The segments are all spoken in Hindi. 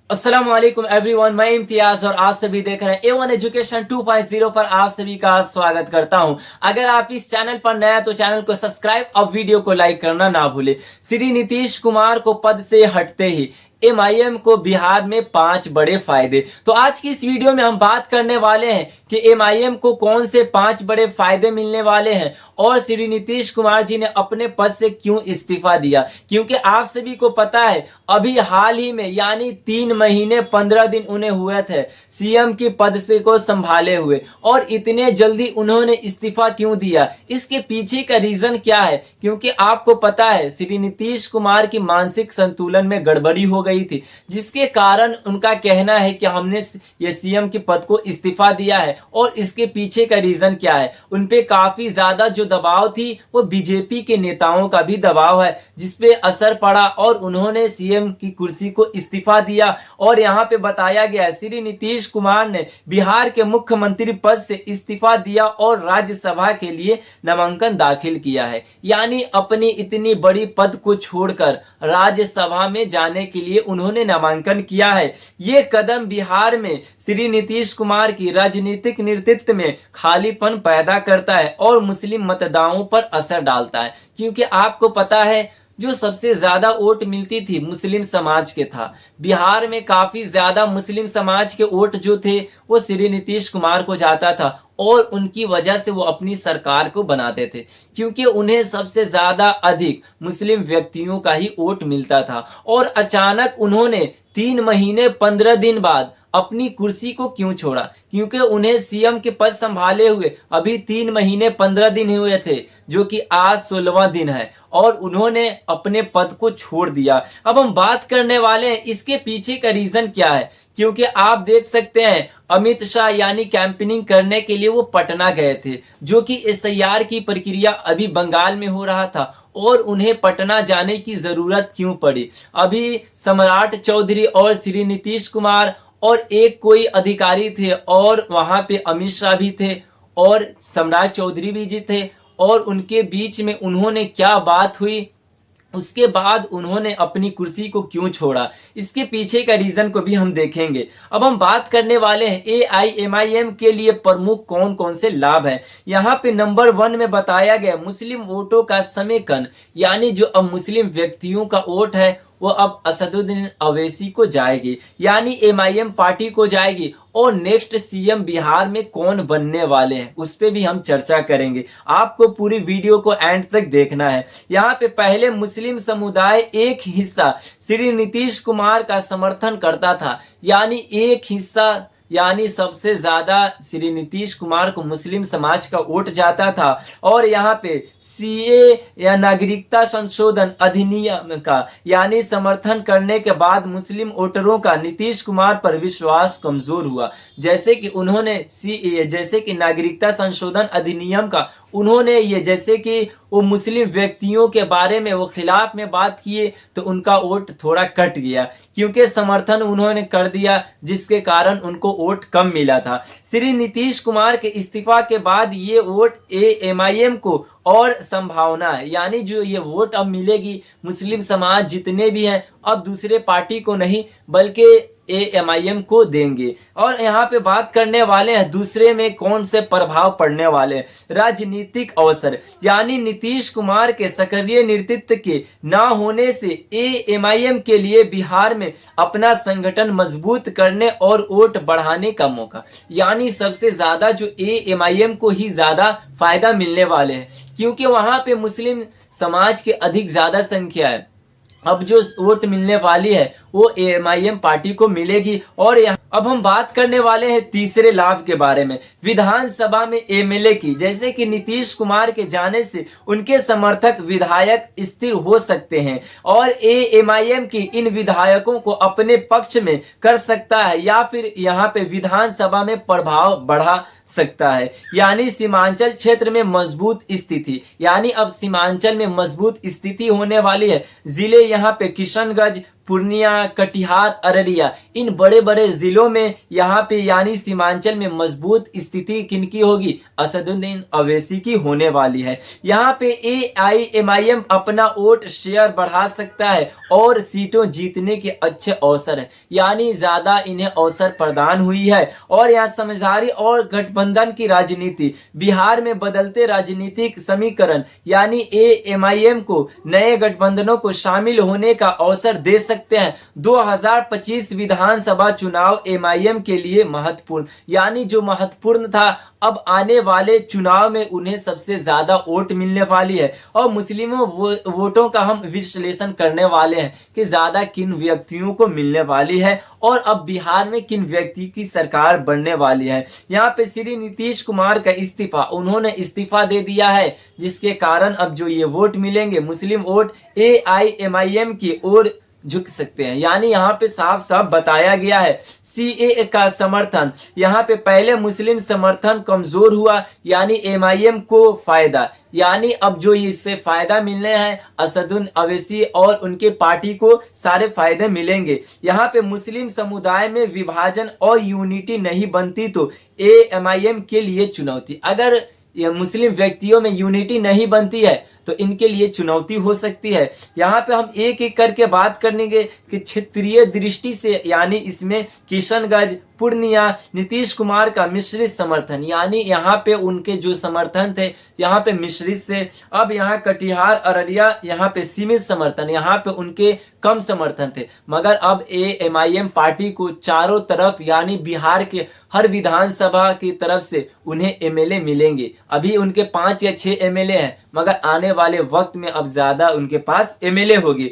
अस्सलाम वालेकुम एवरीवन, मैं इम्तियाज और आप सभी देख रहे हैं A1 एजुकेशन 2.0 पर आप सभी का स्वागत करता हूं। अगर आप इस चैनल पर नया तो चैनल को सब्सक्राइब और वीडियो को लाइक करना ना भूले। श्री नीतीश कुमार को पद से हटते ही MIM को बिहार में 5 बड़े फायदे। तो आज की इस वीडियो में हम बात करने वाले हैं कि MIM को कौन से 5 बड़े फायदे मिलने वाले हैं और श्री नीतीश कुमार जी ने अपने पद से क्यों इस्तीफा दिया। क्योंकि आप सभी को पता है अभी हाल ही में यानी 3 महीने 15 दिन उन्हें हुए थे CM की पद से को संभाले हुए, और इतने जल्दी उन्होंने इस्तीफा क्यों दिया, इसके पीछे का रीजन क्या है। क्योंकि आपको पता है श्री नीतीश कुमार की मानसिक संतुलन में गड़बड़ी हो गई थी, जिसके कारण उनका कहना है कि हमने ये CM के पद को इस्तीफा दिया है। और इसके पीछे का रीजन क्या है, उनपे काफी ज्यादा जो दबाव थी वो बीजेपी के नेताओं का भी दबाव है, जिसपे असर पड़ा और उन्होंने CM की कुर्सी को इस्तीफा दिया। और यहाँ पे बताया गया है श्री नीतीश कुमार ने बिहार के मुख्यमंत्री पद से इस्तीफा दिया और राज्यसभा के लिए नामांकन दाखिल किया है। यानी अपनी इतनी बड़ी पद को छोड़कर राज्यसभा में जाने के लिए उन्होंने नामांकन किया है। ये कदम बिहार में श्री नीतीश कुमार की राजनीतिक नेतृत्व में खालीपन पैदा करता है और मुस्लिम मतदाताओं पर असर डालता है। क्योंकि आपको पता है जो सबसे ज्यादा वोट मिलती थी मुस्लिम समाज के था। बिहार में काफी ज्यादा मुस्लिम समाज के वोट जो थे वो श्री नीतीश कुमार को जाता था और उनकी वजह से वो अपनी सरकार को बनाते थे, क्योंकि उन्हें सबसे ज्यादा अधिक मुस्लिम व्यक्तियों का ही वोट मिलता था। और अचानक उन्होंने 3 महीने 15 दिन बाद अपनी कुर्सी को क्यों छोड़ा, क्योंकि उन्हें CM के पद संभाले हुए अभी 3 महीने 15 दिन हुए थे, जो कि आज 16वां दिन है, और उन्होंने अपने पद को छोड़ दिया। अब हम बात करने वाले हैं इसके पीछे का रीजन क्या है। क्योंकि आप देख सकते हैं अमित शाह यानी कैंपेनिंग करने के लिए वो पटना गए थे, जो कि SIR की प्रक्रिया अभी बंगाल में हो रहा था और उन्हें पटना जाने की जरूरत क्यों पड़ी। अभी सम्राट चौधरी और श्री नीतीश कुमार और एक कोई अधिकारी थे और वहां पे अमित शाह भी थे और सम्राट चौधरी भी जी थे, और उनके बीच में उन्होंने क्या बात हुई, उसके बाद उन्होंने अपनी कुर्सी को क्यों छोड़ा, इसके पीछे का रीजन को भी हम देखेंगे। अब हम बात करने वाले हैं AIMIM के लिए प्रमुख कौन कौन से लाभ हैं। यहाँ पे नंबर 1 में बताया गया मुस्लिम वोटों का समेकन, यानी जो अब मुस्लिम व्यक्तियों का वोट है वो अब असदुद्दीन अवैसी को जाएगी, यानी MIM पार्टी को जाएगी। और नेक्स्ट CM बिहार में कौन बनने वाले हैं उस पे भी हम चर्चा करेंगे। आपको पूरी वीडियो को एंड तक देखना है। यहाँ पे पहले मुस्लिम समुदाय एक हिस्सा श्री नीतीश कुमार का समर्थन करता था, यानी एक हिस्सा यानी सबसे ज्यादा श्री नीतीश कुमार को मुस्लिम समाज का वोट जाता था। और यहाँ पे CA या नागरिकता संशोधन अधिनियम का यानी समर्थन करने के बाद मुस्लिम वोटरों का नीतीश कुमार पर विश्वास कमजोर हुआ। जैसे कि उन्होंने CA जैसे कि नागरिकता संशोधन अधिनियम का उन्होंने ये जैसे कि वो मुस्लिम व्यक्तियों के बारे में वो खिलाफ में बात किए तो उनका वोट थोड़ा कट गया, क्योंकि समर्थन उन्होंने कर दिया जिसके कारण उनको वोट कम मिला था। श्री नीतीश कुमार के इस्तीफा के बाद ये वोट MIM को और संभावना है, यानी जो ये वोट अब मिलेगी मुस्लिम समाज जितने भी हैं अब दूसरे पार्टी को नहीं बल्कि MIM को देंगे। और यहाँ पे बात करने वाले हैं दूसरे में कौन से प्रभाव पड़ने वाले हैं। राजनीतिक अवसर, यानी नीतीश कुमार के सक्रिय नेतृत्व के ना होने से MIM के लिए बिहार में अपना संगठन मजबूत करने और वोट बढ़ाने का मौका, यानी सबसे ज्यादा जो MIM को ही ज्यादा फायदा मिलने वाले हैं, क्योंकि वहां पे मुस्लिम समाज की अधिक ज्यादा संख्या है। अब जो वोट मिलने वाली है वो MIM पार्टी को मिलेगी। और यहाँ अब हम बात करने वाले हैं तीसरे लाभ के बारे में, विधानसभा में MLA की। जैसे कि नीतीश कुमार के जाने से उनके समर्थक विधायक स्थिर हो सकते हैं और MIM की इन विधायकों को अपने पक्ष में कर सकता है या फिर यहाँ पे विधानसभा में प्रभाव बढ़ा सकता है। यानी सीमांचल क्षेत्र में मजबूत स्थिति, यानी अब सीमांचल में मजबूत स्थिति होने वाली है। जिले यहाँ पे किशनगंज, पूर्णिया, कटिहार, अररिया, इन बड़े बड़े जिलों में यहाँ पे यानी सीमांचल में मजबूत स्थिति किनकी होगी? असदुद्दीन अवैसी की होने वाली है। यहाँ पे AIMIM अपना वोट शेयर बढ़ा सकता है और सीटों जीतने के अच्छे अवसर है, यानी ज्यादा इन्हें अवसर प्रदान हुई है। और यहाँ समझदारी और गठबंधन की राजनीति, बिहार में बदलते राजनीतिक समीकरण यानी AIMIM को नए गठबंधनों को शामिल होने का अवसर दे सकते हैं। 2025 विधानसभा चुनाव MIM के लिए महत्वपूर्ण, यानी जो महत्वपूर्ण था अब आने वाले चुनाव में उन्हें सबसे ज्यादा वोट मिलने वाली है। और मुस्लिमों वोटों का हम विश्लेषण करने वाले हैं कि ज्यादा किन व्यक्तियों को मिलने वाली है और अब बिहार में किन व्यक्ति की सरकार बनने वाली है। यहाँ पे श्री नीतीश कुमार का इस्तीफा, उन्होंने इस्तीफा दे दिया है, जिसके कारण अब जो ये वोट मिलेंगे मुस्लिम वोट AIMIM की ओर झुक सकते हैं। यानी यहाँ पे साफ साफ बताया गया है CAA का समर्थन, यहाँ पे पहले मुस्लिम समर्थन कमजोर हुआ यानी MIM को फायदा, यानी अब जो इससे फायदा मिलने हैं असदुद्दीन अवैसी और उनके पार्टी को सारे फायदे मिलेंगे। यहाँ पे मुस्लिम समुदाय में विभाजन और यूनिटी नहीं बनती तो AIMIM के लिए चुनौती, अगर ये मुस्लिम व्यक्तियों में यूनिटी नहीं बनती है तो इनके लिए चुनौती हो सकती है। यहाँ पे हम एक एक करके बात करेंगे कि क्षेत्रीय दृष्टि से, यानी इसमें किशनगंज, पूर्णिया, नीतीश कुमार का मिश्रित समर्थन, यानी यहाँ पे उनके जो समर्थन थे यहाँ पे मिश्रित से। अब यहाँ कटिहार, अररिया, यहाँ पे सीमित समर्थन, यहाँ पे उनके कम समर्थन थे, मगर अब AIMIM पार्टी को चारों तरफ यानी बिहार के हर विधानसभा की तरफ से उन्हें MLA मिलेंगे। अभी उनके 5 या 6 MLA हैं, मगर आने वाले वक्त में अब ज्यादा उनके पास MLA होगी।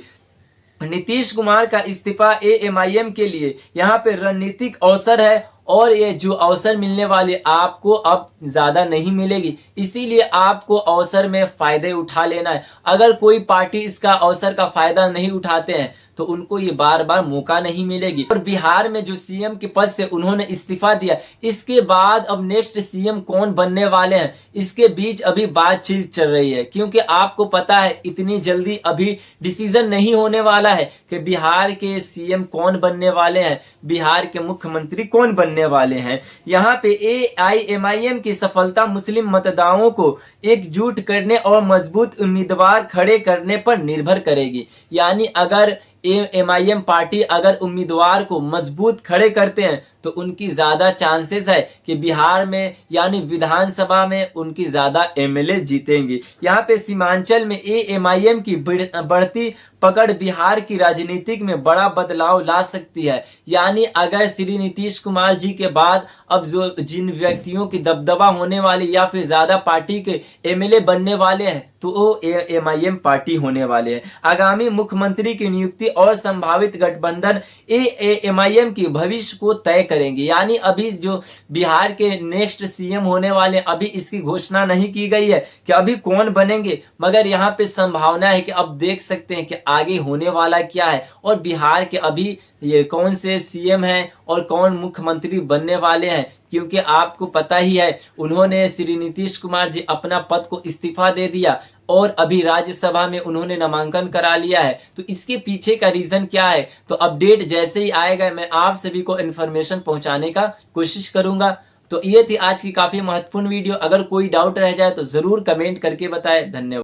नीतीश कुमार का इस्तीफा AIMIM के लिए यहाँ पे रणनीतिक अवसर है और ये जो अवसर मिलने वाले आपको अब ज्यादा नहीं मिलेगी, इसीलिए आपको अवसर में फायदे उठा लेना है। अगर कोई पार्टी इसका अवसर का फायदा नहीं उठाते हैं तो उनको ये बार बार मौका नहीं मिलेगी। और बिहार में जो CM के पद से उन्होंने इस्तीफा दिया, इसके बाद अब नेक्स्ट CM कौन बनने वाले हैं इसके बीच अभी बातचीत चल रही है, क्योंकि आपको पता है इतनी जल्दी अभी डिसीजन नहीं होने वाला है कि बिहार के CM कौन बनने वाले हैं, बिहार के मुख्यमंत्री कौन बनने वाले हैं। यहाँ पे AIMIM की सफलता मुस्लिम मतदाताओं को एकजुट करने और मजबूत उम्मीदवार खड़े करने पर निर्भर करेगी। यानी अगर AIMIM पार्टी अगर उम्मीदवार को मजबूत खड़े करते हैं तो उनकी ज्यादा चांसेस है कि बिहार में यानी विधानसभा में उनकी ज्यादा MLA जीतेंगे। यहाँ पे सीमांचल में AIMIM की बढ़ती पकड़ बिहार की राजनीतिक में बड़ा बदलाव ला सकती है। यानी अगर श्री नीतीश कुमार जी के बाद अब जो जिन व्यक्तियों की दबदबा होने वाली या फिर ज्यादा पार्टी के MLA बनने वाले हैं तो वो AIMIM पार्टी होने वाले हैं। आगामी मुख्यमंत्री की नियुक्ति और संभावित गठबंधन AIMIM की भविष्य को तय करेंगे। यानी अभी जो बिहार के नेक्स्ट CM होने वाले, अभी इसकी घोषणा नहीं की गई है कि अभी कौन बनेंगे, मगर यहाँ पे संभावना है कि अब देख सकते हैं कि आगे होने वाला क्या है और बिहार के अभी ये कौन से CM हैं और कौन मुख्यमंत्री बनने वाले हैं। क्योंकि आपको पता ही है उन्होंने श्री नीतीश कुमार जी अपना पद को इस्तीफा दे दिया और अभी राज्यसभा में उन्होंने नामांकन करा लिया है। तो इसके पीछे का रीजन क्या है, तो अपडेट जैसे ही आएगा मैं आप सभी को इन्फॉर्मेशन पहुंचाने का कोशिश करूंगा। तो ये थी आज की काफी महत्वपूर्ण वीडियो। अगर कोई डाउट रह जाए तो जरूर कमेंट करके बताएं। धन्यवाद।